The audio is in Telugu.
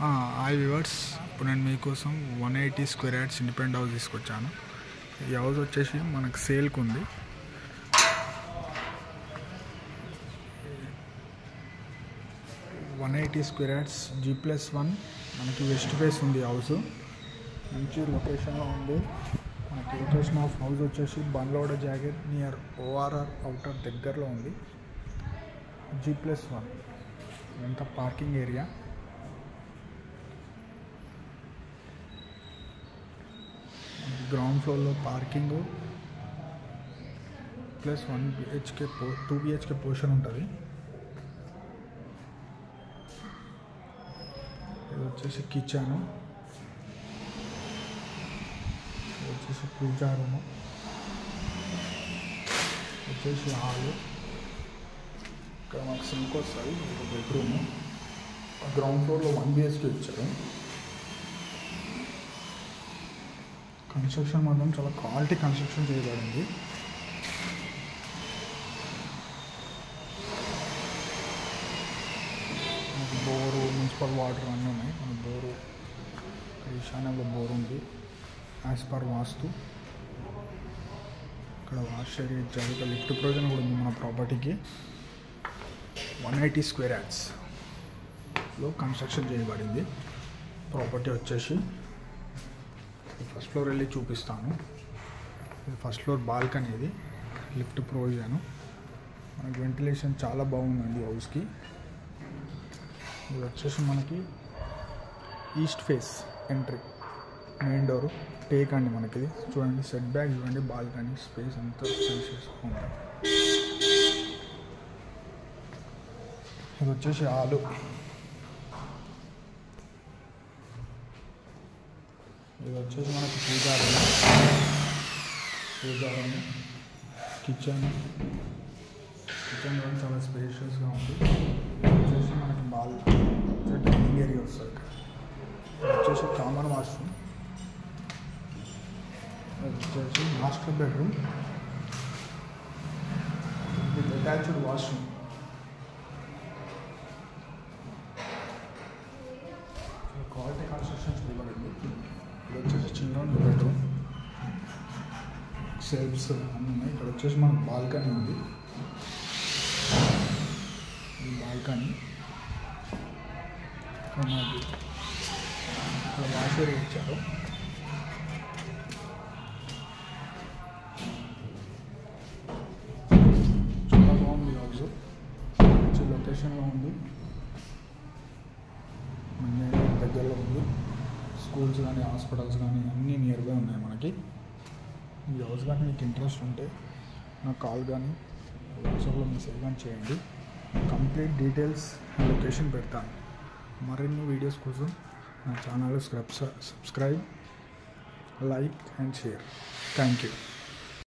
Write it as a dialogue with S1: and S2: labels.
S1: హాయ్ వ్యూవర్స్, ఇప్పుడు నేను మీకోసం 180 స్క్వేర్ యార్డ్స్ ఇండిపెండెంట్ హౌస్ తీసుకొచ్చాను. ఈ హౌస్ వచ్చేసి మనకు సేల్కి ఉంది. స్క్వేర్ యార్డ్స్ G+1 మనకి వెస్ట్ ఫేస్ ఉంది. హౌస్ మంచి లొకేషన్లో ఉంది. మనకి లొకేషన్ ఆఫ్ హౌస్ వచ్చేసి బండ్లోడ జాకెట్ నియర్ ORR అవుటర్ దగ్గరలో ఉంది. G+1 ఎంత పార్కింగ్ ఏరియా. గ్రౌండ్ ఫ్లోర్లో పార్కింగ్ ప్లస్ 2 BHK పోర్షన్ ఉంటుంది. ఇది వచ్చేసి కిచెన్, ఇది వచ్చేసి పూజా రూము, వచ్చేసి హాలు. ఇక్కడ మాకు సింక్ వస్తుంది, ఒక బెడ్రూము. గ్రౌండ్ ఫ్లోర్లో 1 BHK ఇచ్చారు. కన్స్ట్రక్షన్ మాత్రం చాలా క్వాలిటీ కన్స్ట్రక్షన్ చేయబడింది. బోరు, మున్సిపల్ వాటర్ అన్నీ ఉన్నాయి. మన బోరు ఈశాన్యంలో బోరు ఉంది యాజ్ పర్ వాస్తు. ఇక్కడ వాష్ ఏరియా ఇచ్చారు. ఇక్కడ లిఫ్ట్ ప్రొవిజన్ కూడా ఉంది మన ప్రాపర్టీకి. 180 స్క్వేర్ యార్డ్స్లో కన్స్ట్రక్షన్ చేయబడింది. ప్రాపర్టీ వచ్చేసి ఫస్ట్ ఫ్లోర్ వెళ్ళి చూపిస్తాను. ఇది ఫస్ట్ ఫ్లోర్ బాల్కనీ, ఇది లిఫ్ట్ ప్రొవిజన్. మనకి వెంటిలేషన్ చాలా బాగుందండి హౌస్కి. ఇది వచ్చేసి మనకి east face entry, main door take అండి. మనకి చూడండి, సెట్ బ్యాక్ చూడండి, బాల్కనీ స్పేస్ అంతా స్పేషియస్గా ఉంది. ఇది వచ్చేసి హాలు. ఇది వచ్చేసి మనకి పూజా రూమ్, కిచెన్ కూడా చాలా స్పేషియస్గా ఉంది. ఇది వచ్చేసి మనకి డైనింగ్ ఏరియా వస్తుంది. ఇది వచ్చేసి కామన్ వాష్రూమ్. ఇది వచ్చేసి master bedroom with attached washroom. Quality construction చేయబడింది. ఇది వచ్చేసి చిల్డ్రన్ బెడ్రూమ్, సెల్ఫ్స్ అన్నీ ఉన్నాయి. ఇక్కడ వచ్చేసి మనకు బాల్కనీ ఉంది. ఈ బాల్కనీ ఇక్కడ వాష్ ఏరియా ఇచ్చారు. చాలా బాగుంది హౌస్, మంచి లొకేషన్లో ఉంది, మన దగ్గరలో ఉంది. స్కూల్స్ కానీ హాస్పిటల్స్ కానీ అన్నీ నియర్ బై ఉన్నాయి మనకి. ఈ హౌస్ కానీ మీకు ఇంట్రెస్ట్ ఉంటే నాకు కాల్ కానీ వాట్సాప్లో మెసేజ్ కానీ చేయండి. కంప్లీట్ డీటెయిల్స్ లొకేషన్ పెడతాను. మరిన్ని వీడియోస్ కోసం నా channel subscribe, like and share. Thank you.